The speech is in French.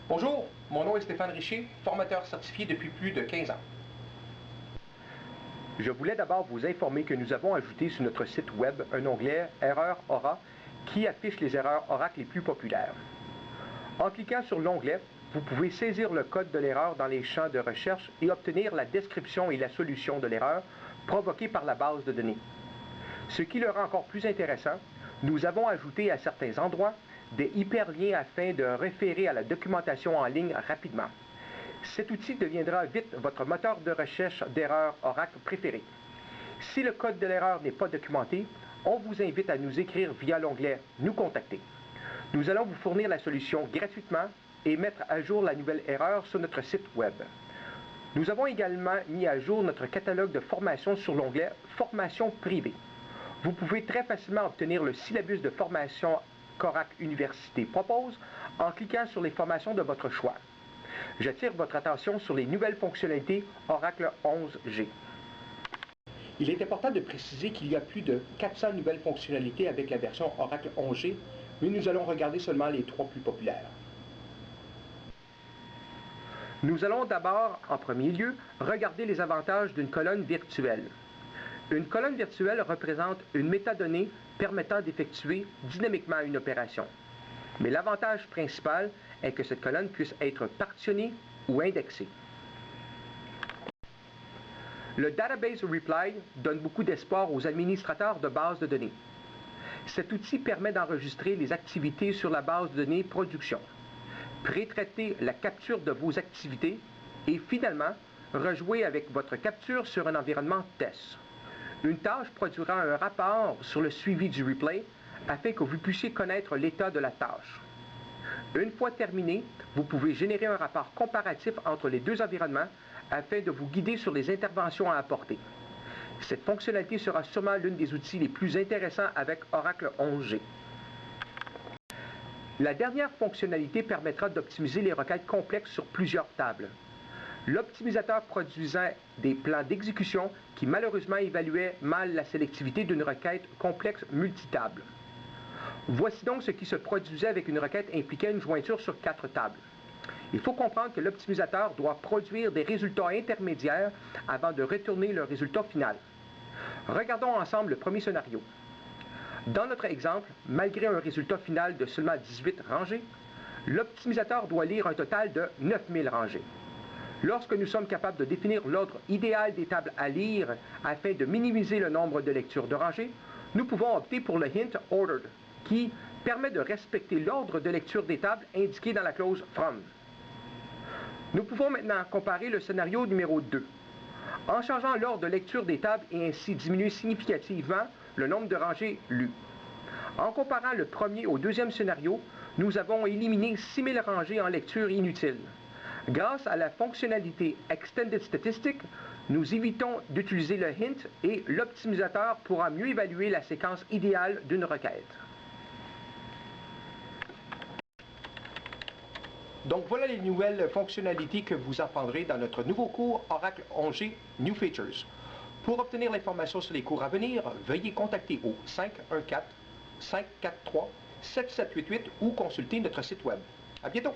Bonjour, mon nom est Stéphane Richer, formateur certifié depuis plus de 15 ans. Je voulais d'abord vous informer que nous avons ajouté sur notre site web un onglet « Erreurs Aura » qui affiche les erreurs Oracle les plus populaires. En cliquant sur l'onglet, vous pouvez saisir le code de l'erreur dans les champs de recherche et obtenir la description et la solution de l'erreur provoquée par la base de données. Ce qui le rend encore plus intéressant, nous avons ajouté à certains endroits des hyperliens afin de référer à la documentation en ligne rapidement. Cet outil deviendra vite votre moteur de recherche d'erreurs Oracle préféré. Si le code de l'erreur n'est pas documenté, on vous invite à nous écrire via l'onglet « Nous contacter ». Nous allons vous fournir la solution gratuitement et mettre à jour la nouvelle erreur sur notre site web. Nous avons également mis à jour notre catalogue de formation sur l'onglet « Formation privée ». Vous pouvez très facilement obtenir le syllabus de formation qu'Oracle Université propose en cliquant sur les formations de votre choix. J'attire votre attention sur les nouvelles fonctionnalités Oracle 11G. Il est important de préciser qu'il y a plus de 400 nouvelles fonctionnalités avec la version Oracle 11G, mais nous allons regarder seulement les 3 plus populaires. Nous allons d'abord, en premier lieu, regarder les avantages d'une colonne virtuelle. Une colonne virtuelle représente une métadonnée permettant d'effectuer dynamiquement une opération. Mais l'avantage principal est que cette colonne puisse être partitionnée ou indexée. Le Database Reply donne beaucoup d'espoir aux administrateurs de bases de données. Cet outil permet d'enregistrer les activités sur la base de données production, pré-traiter la capture de vos activités et finalement rejouer avec votre capture sur un environnement test. Une tâche produira un rapport sur le suivi du replay afin que vous puissiez connaître l'état de la tâche. Une fois terminé, vous pouvez générer un rapport comparatif entre les deux environnements afin de vous guider sur les interventions à apporter. Cette fonctionnalité sera sûrement l'une des outils les plus intéressants avec Oracle 11G. La dernière fonctionnalité permettra d'optimiser les requêtes complexes sur plusieurs tables. L'optimisateur produisait des plans d'exécution qui malheureusement évaluaient mal la sélectivité d'une requête complexe multitable. Voici donc ce qui se produisait avec une requête impliquant une jointure sur 4 tables. Il faut comprendre que l'optimisateur doit produire des résultats intermédiaires avant de retourner le résultat final. Regardons ensemble le premier scénario. Dans notre exemple, malgré un résultat final de seulement 18 rangées, l'optimisateur doit lire un total de 9000 rangées. Lorsque nous sommes capables de définir l'ordre idéal des tables à lire afin de minimiser le nombre de lectures de rangées, nous pouvons opter pour le hint ordered, qui permet de respecter l'ordre de lecture des tables indiqué dans la clause from. Nous pouvons maintenant comparer le scénario numéro 2. En changeant l'ordre de lecture des tables et ainsi diminuer significativement le nombre de rangées lues. En comparant le premier au deuxième scénario, nous avons éliminé 6000 rangées en lecture inutile. Grâce à la fonctionnalité Extended Statistics, nous évitons d'utiliser le hint et l'optimisateur pourra mieux évaluer la séquence idéale d'une requête. Donc voilà les nouvelles fonctionnalités que vous apprendrez dans notre nouveau cours Oracle 11G New Features. Pour obtenir l'information sur les cours à venir, veuillez contacter au 514-543-7788 ou consulter notre site web. À bientôt!